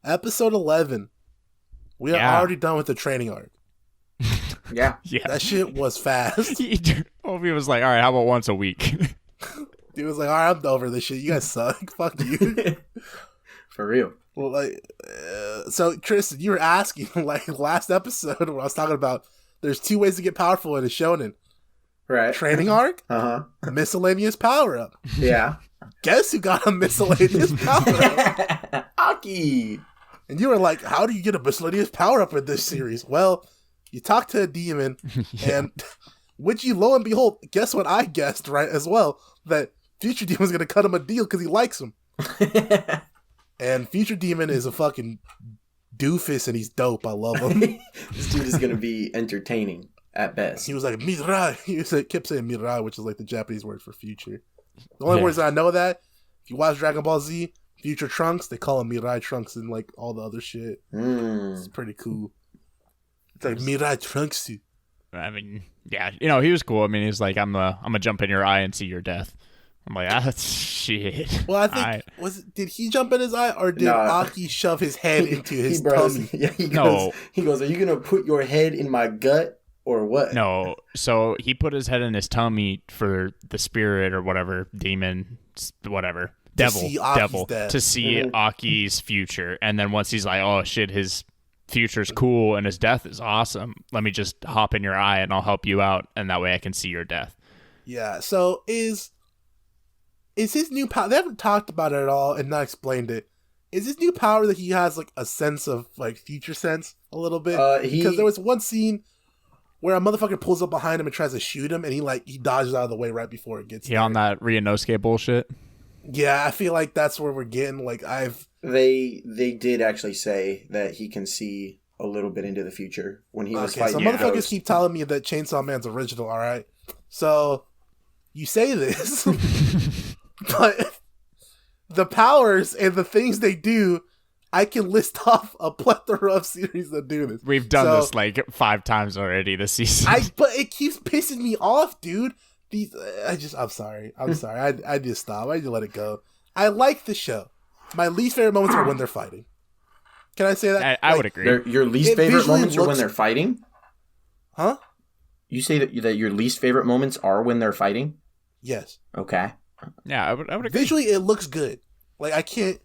Episode 11. We are already done with the training arc. Yeah. That shit was fast. Obi was like, all right, how about once a week? Dude was like, all right, I'm over this shit. You guys suck. Fuck you. For real. Well, so Tristan, you were asking, last episode when I was talking about there's 2 ways to get powerful in a shonen. Right. Training arc, miscellaneous power-up. Yeah. Guess who got a miscellaneous power-up? Aki. And you were like, how do you get a miscellaneous power-up in this series? Well, you talk to a demon, and which you, lo and behold, guess what I guessed, right, as well? That Future Demon's going to cut him a deal because he likes him. And Future Demon is a fucking doofus, and he's dope. I love him. This dude is going to be entertaining at best. He was like, Mirai. He kept saying Mirai, which is like the Japanese word for future. The only words I know that, if you watch Dragon Ball Z, Future Trunks, they call him Mirai Trunks and like all the other shit. It's pretty cool. It's like Mirai Trunks. I mean, yeah, he was cool. I mean, he's like, I'm a jump in your eye and see your death. I'm like, shit. Well, I think did he jump in his eye or did Aki shove his head into his tummy? Yeah, he goes, are you gonna put your head in my gut or what? No. So he put his head in his tummy for the spirit or whatever, demon, whatever, devil, to see Aki's future. And then once he's like, oh shit, his future's cool and his death is awesome, let me just hop in your eye and I'll help you out, and that way I can see your death. Yeah. So is his new power? They haven't talked about it at all and not explained it. Is his new power that he has like a sense of like future sense a little bit? Because there was one scene where a motherfucker pulls up behind him and tries to shoot him, and he dodges out of the way right before it gets. On that Ryunosuke bullshit. Yeah, I feel like that's where we're getting. Like they did actually say that he can see a little bit into the future when he was fighting. So motherfuckers keep telling me that Chainsaw Man's original. All right, so you say this. But the powers and the things they do, I can list off a plethora of series that do this. We've done this like 5 times already this season. But it keeps pissing me off, dude. I'm sorry. I just stop. I just let it go. I like the show. My least favorite moments are when they're fighting. Can I say that? I would agree. Your least favorite moments are when they're fighting? Huh? You say that your least favorite moments are when they're fighting? Yes. Okay. Yeah, I would agree. Visually, it looks good. Like, I can't...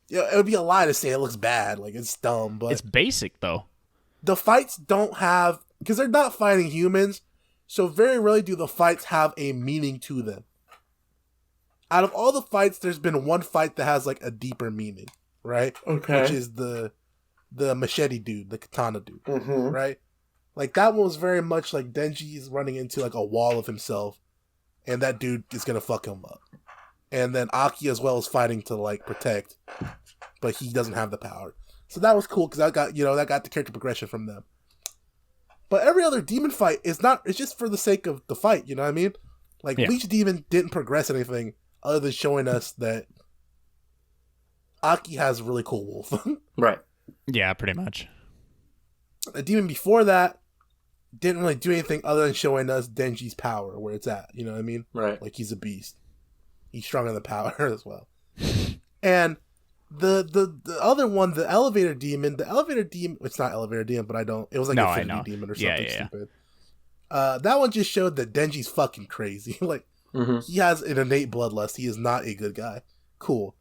it would be a lie to say it looks bad. Like, it's dumb, but... It's basic, though. The fights don't have... Because they're not fighting humans, so very rarely do the fights have a meaning to them. Out of all the fights, there's been one fight that has, like, a deeper meaning, right? Okay. Which is the machete dude, the katana dude, right? Like, that one was very much like Denji is running into, like, a wall of himself, and that dude is gonna fuck him up. And then Aki as well is fighting to like protect, but he doesn't have the power. So that was cool because that got the character progression from them. But every other demon fight it's just for the sake of the fight, you know what I mean? Like Bleach Demon didn't progress anything other than showing us that Aki has a really cool wolf. Right. Yeah, pretty much. The demon before that didn't really do anything other than showing us Denji's power, where it's at. You know what I mean? Right. Like, he's a beast. He's strong in the power as well. And the other one, the elevator demon, it's not elevator demon, but it was like infinity demon or something stupid. That one just showed that Denji's fucking crazy. Like, he has an innate bloodlust. He is not a good guy. Cool.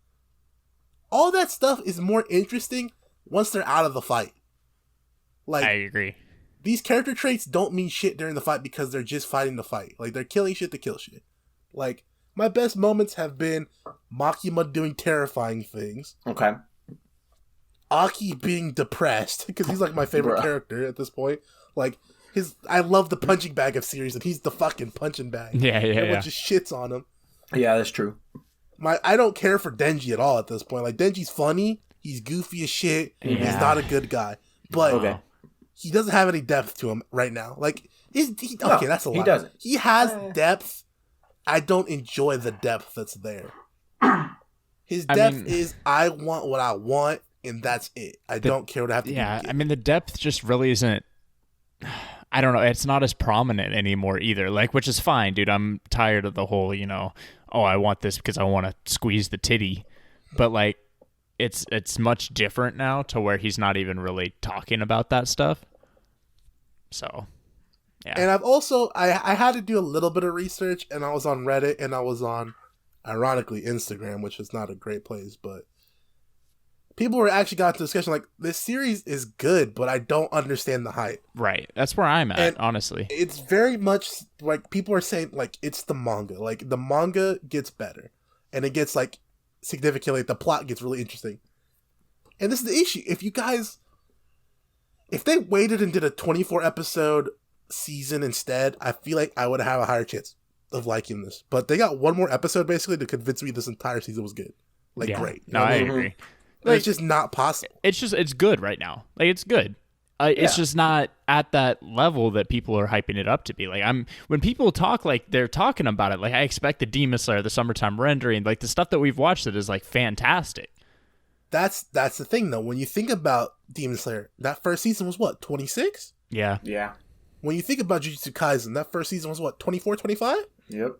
All that stuff is more interesting once they're out of the fight. Like, I agree. These character traits don't mean shit during the fight because they're just fighting the fight. Like, they're killing shit to kill shit. Like, my best moments have been Makima doing terrifying things. Okay. Aki being depressed, because he's like my favorite character at this point. Like, I love the punching bag of series, and he's the fucking punching bag. Everyone just shits on him. Yeah, that's true. I don't care for Denji at all at this point. Like, Denji's funny, he's goofy as shit, he's not a good guy. But he doesn't have any depth to him right now. Like, that's a lie. He doesn't. He has depth. I don't enjoy the depth that's there. His depth is, I want what I want, and that's it. I don't care what I have to do. Yeah, I mean, the depth just really isn't... I don't know. It's not as prominent anymore either. Like, which is fine, dude. I'm tired of the whole, I want this because I want to squeeze the titty. But, like, it's much different now to where he's not even really talking about that stuff. So, yeah. And I've also I had to do a little bit of research, and I was on Reddit, and I was on, ironically, Instagram, which is not a great place, but people were actually got to discussion like, this series is good, but I don't understand the hype. Right. That's where I'm at, honestly. It's very much like people are saying like it's the manga. Like the manga gets better, and it gets like significantly, the plot gets really interesting. And this is the issue. If they waited and did a 24 episode season instead, I feel like I would have a higher chance of liking this. But they got one more episode basically to convince me this entire season was good. Like, great. No, I agree. Like, it's just not possible. It's good right now. Like, it's good. It's just not at that level that people are hyping it up to be. Like, when people talk like they're talking about it, like I expect the Demon Slayer, the Summertime Rendering, like the stuff that we've watched that is like fantastic. That's the thing though. When you think about Demon Slayer, that first season was what, 26? Yeah. Yeah. When you think about Jujutsu Kaisen, that first season was what, 24, 25? Yep.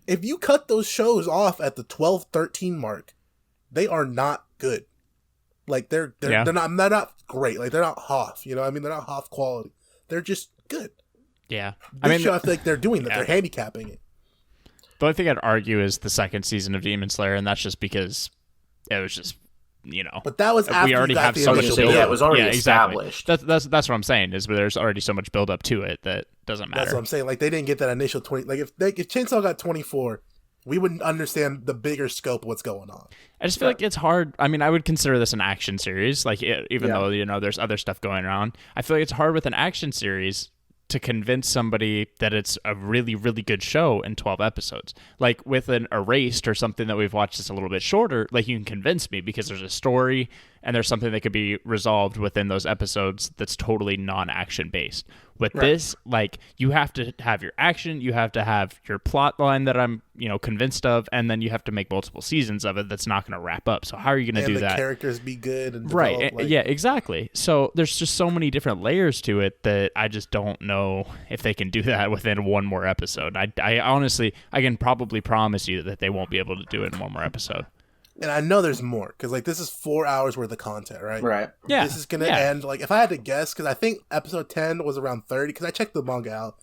If you cut those shows off at the 12, 13 mark, they are not good. Like they're not great. Like they're not Hoff, you know what I mean? They're not Hoff quality. They're just good. Yeah. This show, I feel like they're doing that. They're handicapping it. The only thing I'd argue is the second season of Demon Slayer, and that's just because it was just, you know. But that was after we already have so much build-up. Yeah, it was already established. Exactly. That's what I'm saying, is there's already so much build-up to it that doesn't matter. That's what I'm saying. Like, they didn't get that initial 20. Like, if Chainsaw got 24, we wouldn't understand the bigger scope of what's going on. I just feel like it's hard. I mean, I would consider this an action series, like even though, you know, there's other stuff going on. I feel like it's hard with an action series to convince somebody that it's a really, really good show in 12 episodes. Like with an Erased or something that we've watched that's a little bit shorter, like you can convince me because there's a story and there's something that could be resolved within those episodes that's totally non-action based. With this, like, you have to have your action, you have to have your plot line that I'm, you know, convinced of, and then you have to make multiple seasons of it that's not going to wrap up. So how are you going to do that? And the characters be good and right? develop, like... Yeah, exactly. So there's just so many different layers to it that I just don't know if they can do that within one more episode. I honestly, I can probably promise you that they won't be able to do it in one more episode. And I know there's more, because, like, this is 4 hours worth of content, right? Right. Yeah. This is going to end, like, if I had to guess, because I think episode 10 was around 30, because I checked the manga out.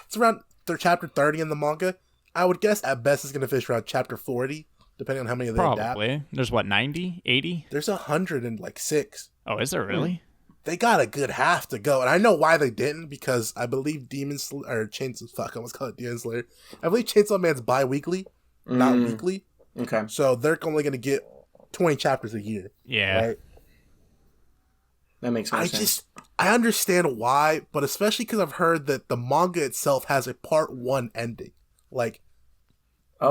It's around chapter 30 in the manga. I would guess at best it's going to finish around chapter 40, depending on how many they adapt. Probably. There's, what, 90? 80? There's 106. Oh, is there really? They got a good half to go, and I know why they didn't, because I believe I almost call it Demon Slayer. I believe Chainsaw Man's bi-weekly, not weekly. Okay. So they're only going to get 20 chapters a year. Yeah. Right? That makes sense. I understand why, but especially because I've heard that the manga itself has a part 1 ending. Like,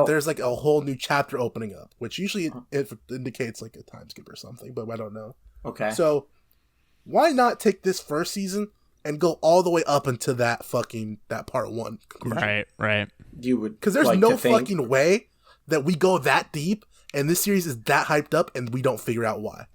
there's like a whole new chapter opening up, which usually it indicates like a time skip or something, but I don't know. Okay. So why not take this first season and go all the way up into that part 1 conclusion? Right. You would, because there's no fucking way that we go that deep and this series is that hyped up and we don't figure out why.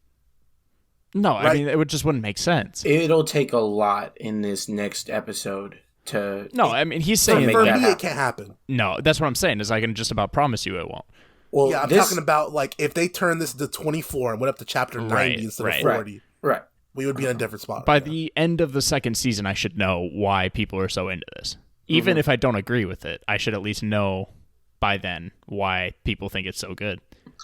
No, right? I mean, it just wouldn't make sense. It'll take a lot in this next episode to... No, I mean, he's saying... For me, it can't happen. No, that's what I'm saying, is I can just about promise you it won't. Well, yeah, I'm talking about, like, if they turn this to 24 and went up to chapter 90 instead of 40, we would be in a different spot. By the end of the second season, I should know why people are so into this. Even if I don't agree with it, I should at least know by then why people think it's so good.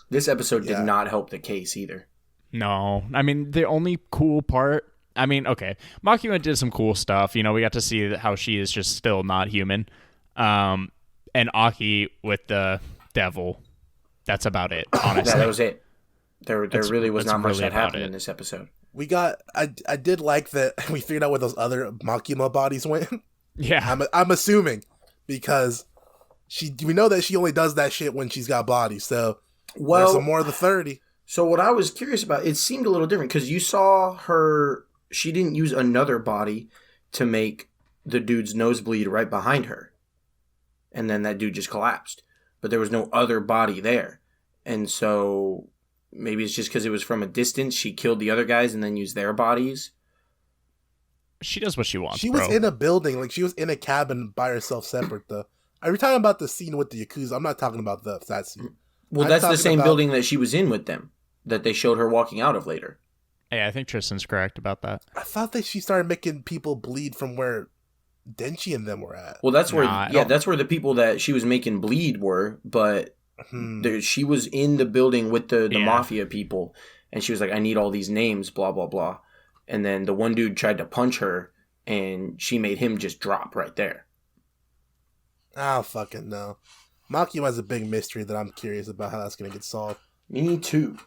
This episode did not help the case either. No. I mean, the only cool part... I mean, okay, Makima did some cool stuff. You know, we got to see how she is just still not human. And Aki with the devil. That's about it, honestly. Yeah, that was it. There really was not much that happened in this episode. We got... I did like that we figured out where those other Makima bodies went. Yeah. I'm assuming, because... we know that she only does that shit when she's got bodies, so there's some more of the 30. So what I was curious about, it seemed a little different, because you saw her, she didn't use another body to make the dude's nose bleed right behind her. And then that dude just collapsed. But there was no other body there. And so maybe it's just because it was from a distance, she killed the other guys and then used their bodies. She does what she wants, She was in a building, like she was in a cabin by herself separate, though. Are you talking about the scene with the Yakuza? I'm not talking about that scene. Well, that's the same building that she was in with them. that they showed her walking out of later. Yeah, I think Tristan's correct about that. I thought that she started making people bleed from where Denji and them were at. Well, that's where that's where the people that she was making bleed were, but she was in the building with the mafia people, and she was like, I need all these names, blah, blah, blah. And then the one dude tried to punch her, and she made him just drop right there. I don't fucking know. Makima is a big mystery that I'm curious about how that's going to get solved. Me too.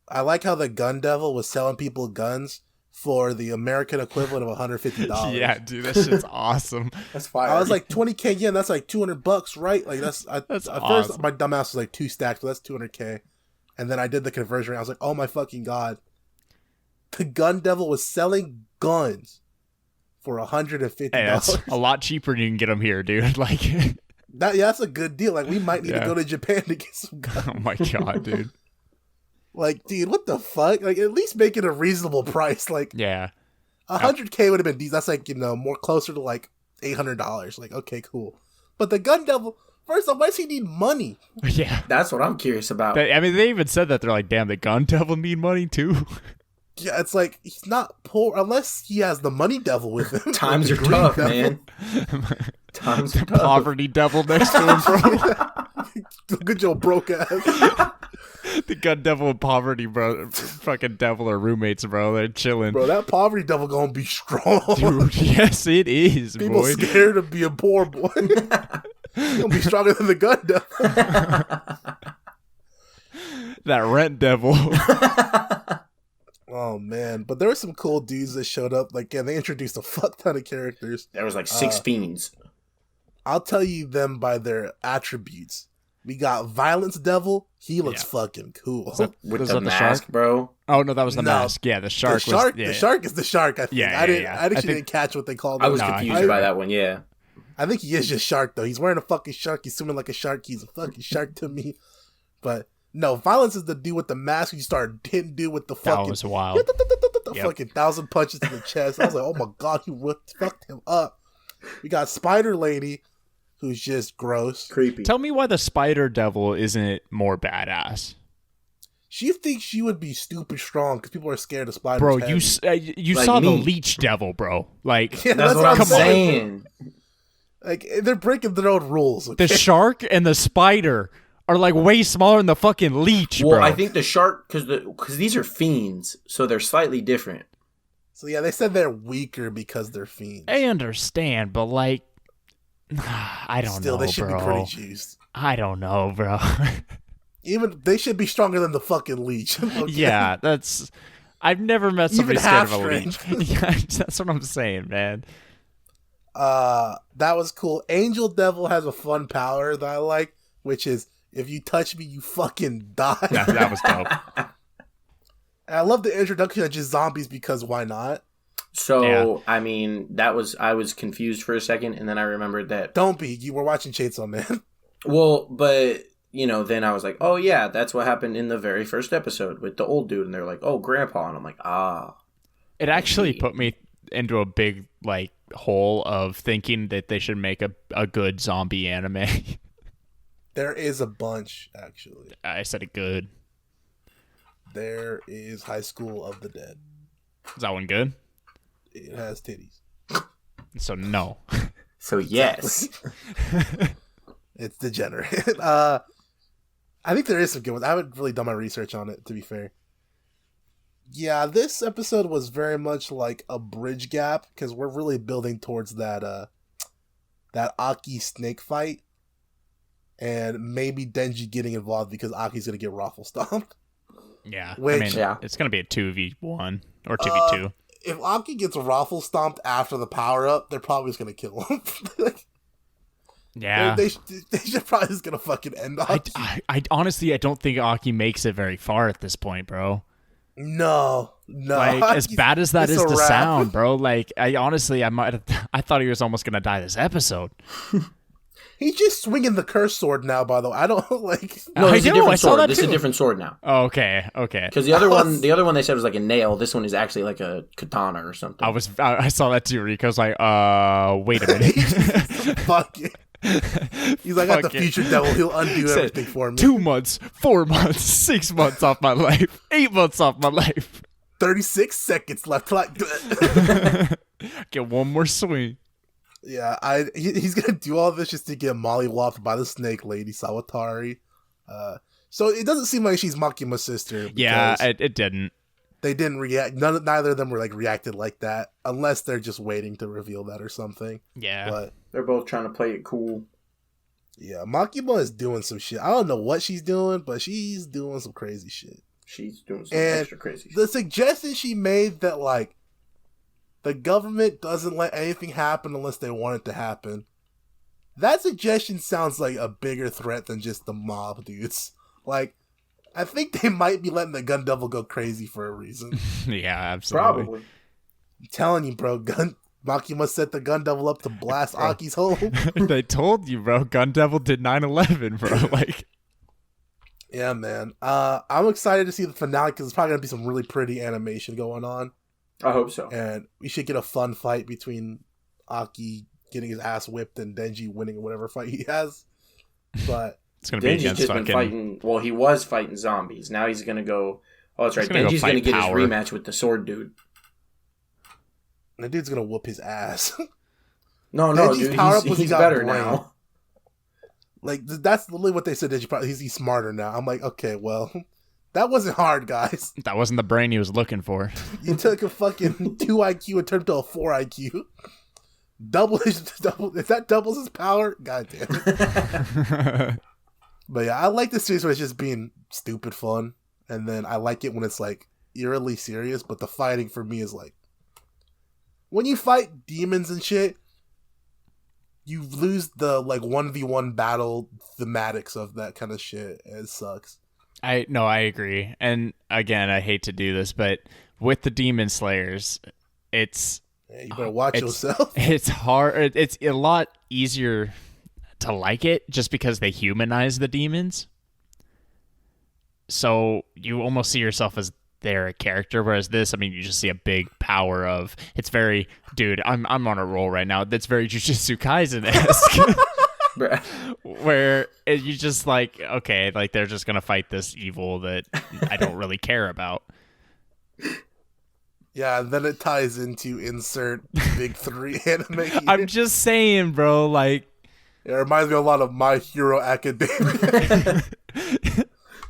I like how the gun devil was selling people guns for the American equivalent of $150. Yeah, dude, that shit's awesome. That's fire. I was like, 20K yen, that's like $200, right? Like that's awesome. At first, my dumbass was like 2 stacks, so that's 200K. And then I did the conversion rate. I was like, oh my fucking god. The gun devil was selling guns for $150. Hey, that's a lot cheaper than you can get them here, dude. Like that's a good deal. Like we might need to go to Japan to get some guns. Oh my god, dude. Like, dude, what the fuck? Like, at least make it a reasonable price. Like, yeah, $100K would have been decent. That's like, more closer to like $800. Like, okay, cool. But the gun devil, first off, why does he need money? Yeah, that's what I'm curious about. I mean, they even said that. They're like, damn, the gun devil need money too. Yeah, it's like he's not poor unless he has the money devil with him. Times are tough, man. Times are tough. Poverty devil next to him, bro. Look at your broke ass. The gun devil and poverty, bro. Fucking devil are roommates, bro. They're chilling. Bro, that poverty devil gonna be strong. Dude, yes, it is, People boy. scared of being poor, boy. He's gonna be stronger than the gun devil. That rent devil. Oh, man. But there were some cool dudes that showed up. Like, yeah, they introduced a fuck ton of characters. There was like 6 fiends. I'll tell you them by their attributes. We got Violence Devil. He looks fucking cool. With the mask, bro. Oh, no, that was the mask. Yeah, the shark. The shark is the shark, I think. Yeah, I actually didn't catch what they called him. I was confused by that one, yeah. I think he is just shark, though. He's wearing a fucking shark. He's swimming like a shark. He's a fucking shark to me. But, no, Violence is the dude with the mask. You start hitting dude with the fucking... That was wild. Fucking 1,000 punches to the chest. I was like, oh my god, you fucked him up. We got Spider Lady, who's just gross. Creepy. Tell me why the Spider Devil isn't more badass. She thinks she would be stupid strong because people are scared of spiders. Bro, you like saw the Leech Devil, bro. Like, yeah, that's what I'm saying. Like, they're breaking their own rules. Okay? The shark and the spider are like way smaller than the fucking leech, bro. Well, I think the shark, because these are fiends, so they're slightly different. So yeah, they said they're weaker because they're fiends. I understand, but like, I don't know, Still, they should bro. be pretty juiced. I don't know, bro. Even they should be stronger than the fucking leech. Okay? Yeah, that's. I've never met somebody scared of a leech. Yeah, that's what I'm saying, man. That was cool. Angel Devil has a fun power that I like, which is if you touch me, you fucking die. That was dope. And I love the introduction of just zombies because why not? So, I mean, I was confused for a second, and then I remembered that... Don't be. You were watching Chainsaw Man. Well, but, then I was like, oh yeah, that's what happened in the very first episode with the old dude, and they're like, oh, Grandpa, and I'm like, ah. It actually put me into a big, like, hole of thinking that they should make a good zombie anime. There is a bunch, actually. I said it good. There is High School of the Dead. Is that one good? It has titties. So no. So yes. It's degenerate. I think there is some good ones. I haven't really done my research on it, to be fair. Yeah, this episode was very much like a bridge gap, because we're really building towards that Aki snake fight. And maybe Denji getting involved because Aki's going to get raffle stomped. Yeah. Which, it's going to be a 2v1 or 2v2. If Aki gets raffle stomped after the power-up, they're probably just going to kill him. Yeah. They should probably just going to fucking end Aki. I honestly, I don't think Aki makes it very far at this point, bro. No. Like, as bad as that is to sound, bro, like, I thought he was almost going to die this episode. He's just swinging the curse sword now, by the way. I don't like... No, it's a different sword. This too. is a different sword now. Oh, okay. Because the other one they said was like a nail. This one is actually like a katana or something. I saw that too, Rico. I was like, wait a minute. Fuck it. He's like, I got the future devil. He'll undo everything for me. 2 months, 4 months, 6 months off my life, 8 months off my life. 36 seconds left. Like, get one more swing. Yeah, he's gonna do all this just to get mollywopped by the snake lady Sawatari. So it doesn't seem like she's Makima's sister. Yeah, it didn't. They didn't react. Neither of them were like reacted like that, unless they're just waiting to reveal that or something. Yeah, but they're both trying to play it cool. Yeah, Makima is doing some shit. I don't know what she's doing, but she's doing some crazy shit. She's doing some extra crazy shit. The suggestion she made that like the government doesn't let anything happen unless they want it to happen. That suggestion sounds like a bigger threat than just the mob dudes. Like, I think they might be letting the Gun Devil go crazy for a reason. Yeah, absolutely. Probably. I'm telling you, bro. Makima set the Gun Devil up to blast Aki's home. They told you, bro. Gun Devil did 9/11, bro. Like, yeah, man. I'm excited to see the finale because it's probably gonna be some really pretty animation going on. I hope so. And we should get a fun fight between Aki getting his ass whipped and Denji winning whatever fight he has. But it's gonna be against just been fighting. Well, he was fighting zombies. Now he's gonna go. Oh, that's right. Denji's gonna get his rematch with the sword dude. And the dude's gonna whoop his ass. No, dude. He's better now. Like, that's literally what they said. He's smarter now. I'm like, okay, well, that wasn't hard, guys. That wasn't the brain he was looking for. You took a fucking 2 IQ and turned to a 4 IQ. If that doubles his power, god damn it. But yeah, I like the series where it's just being stupid fun. And then I like it when it's like eerily serious, but the fighting for me is like, when you fight demons and shit, you lose the like 1v1 battle thematics of that kind of shit. It sucks. I agree. And again, I hate to do this, but with the Demon Slayers, it's... Yeah, you better watch yourself. It's hard. It's a lot easier to like it just because they humanize the demons. So you almost see yourself as their character, whereas this, I mean, you just see a big power of... It's very... Dude, I'm on a roll right now. That's very Jujutsu Kaisen-esque. Where you just like, okay, like they're just gonna fight this evil that I don't really care about. Yeah, and then it ties into insert big 3 anime here. I'm just saying, bro, like... It reminds me a lot of My Hero Academia.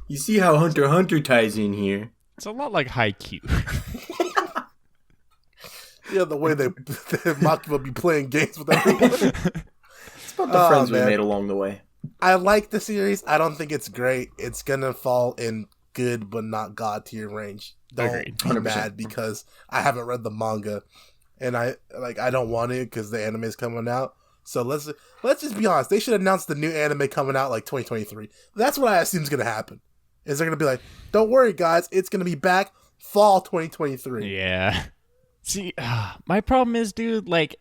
You see how Hunter x Hunter ties in here? It's a lot like Haikyuu. Yeah, the way they Makima be playing games with everyone. It's about the friends we made along the way. I like the series. I don't think it's great. It's gonna fall in good but not god tier range. Don't be 100%. mad because I haven't read the manga, and I don't want it because the anime is coming out. So let's just be honest. They should announce the new anime coming out like 2023. That's what I assume is gonna happen. Is they're gonna be like, don't worry guys, it's gonna be back fall 2023. Yeah. See, my problem is, dude, like,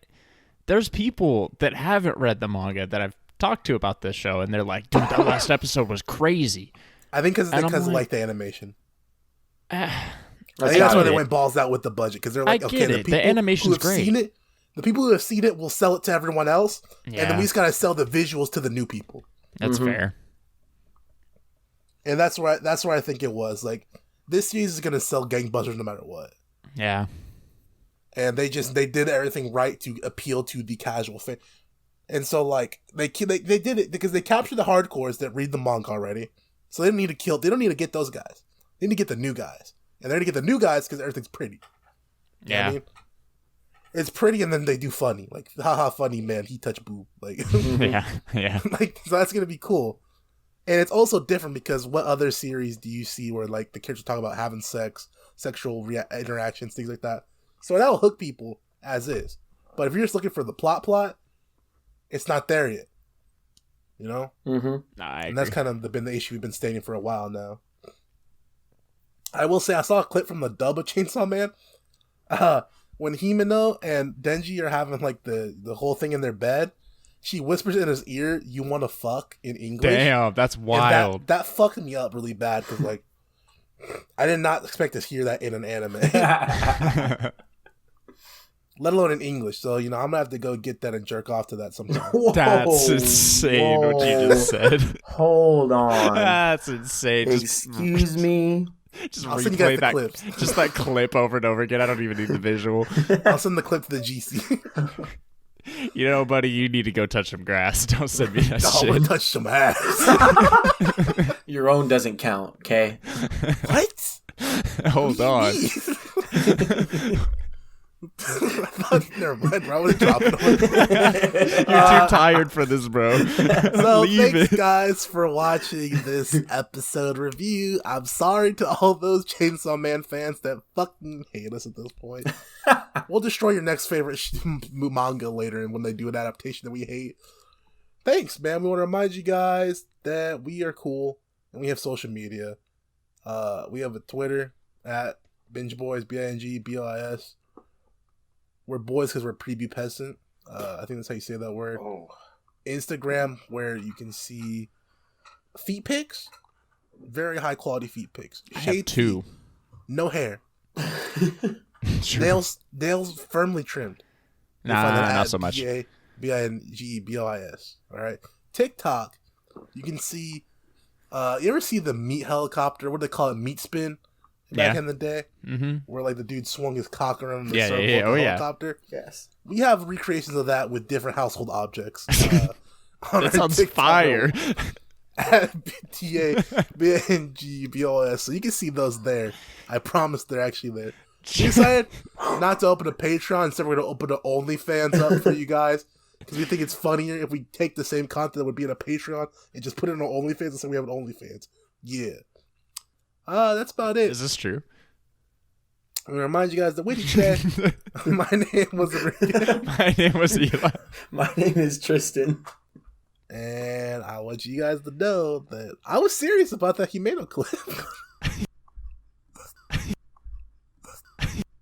there's people that haven't read the manga that I've talked to about this show, and they're like, dude, that last episode was crazy. I think because they like the animation. I think that's why they went balls out with the budget, because they're like, okay, the animation's great. The people who have seen it will sell it to everyone else, and then we just gotta sell the visuals to the new people. That's fair. And that's where I think it was. Like, this series is gonna sell gangbusters no matter what. Yeah. And they did everything right to appeal to the casual fan. And so, like, they did it because they captured the hardcores that read the manga already. So they don't need to get those guys. They need to get the new guys. And they're going to get the new guys because everything's pretty. You know what I mean? It's pretty, and then they do funny. Like, haha, funny, man, he touched boob. Like, yeah. Like, so that's going to be cool. And it's also different because what other series do you see where, like, the characters talk about having sex, sexual interactions, things like that? So that'll hook people as is. But if you're just looking for the plot, it's not there yet. You know? Mm-hmm. And that's kind of been the issue we've been stating for a while now. I will say I saw a clip from the dub of Chainsaw Man. When Himeno and Denji are having like the whole thing in their bed, she whispers in his ear, "You want to fuck?" in English. Damn, that's wild. That fucked me up really bad because like I did not expect to hear that in an anime. let alone in English. So, I'm going to have to go get that and jerk off to that sometime. Whoa, That's insane what you just said. Hold on. That's insane. Excuse me? Just replay that clips. Just that clip over and over again. I don't even need the visual. I'll send the clip to the GC. Buddy, you need to go touch some grass. Don't send me that shit. I'm gonna touch some ass. Your own doesn't count, okay? What? Hold on. Never mind, bro. I would drop it over there. You're too tired for this, bro. So thanks, guys, for watching this episode review. I'm sorry to all those Chainsaw Man fans that fucking hate us at this point. We'll destroy your next favorite manga later, and when they do an adaptation that we hate. Thanks, man. We want to remind you guys that we are cool, and we have social media. We have a Twitter at Binge Boys, BINGBOIS. We're boys because we're preview peasant. I think that's how you say that word. Oh. Instagram, where you can see feet pics. Very high quality feet pics. I have 2. No hair. Sure. Nails firmly trimmed. Not so much. BINGBOIS. All right. TikTok, you can see. You ever see the meat helicopter? What do they call it? Meat spin. Back in the day, where like the dude swung his cock around in the circle of the helicopter. Yes, we have recreations of that with different household objects. That sounds fire. At BTABNGBOS, so you can see those there. I promise they're actually there. We decided not to open a Patreon, instead we're going to open an OnlyFans up for you guys, because we think it's funnier if we take the same content that would be in a Patreon and just put it in our OnlyFans and say we have an OnlyFans. Yeah. That's about it. Is this true? I'm gonna remind you guys that with today, my name was Enrique. My name was Eli. My name is Tristan. And I want you guys to know that I was serious about that Himeno clip.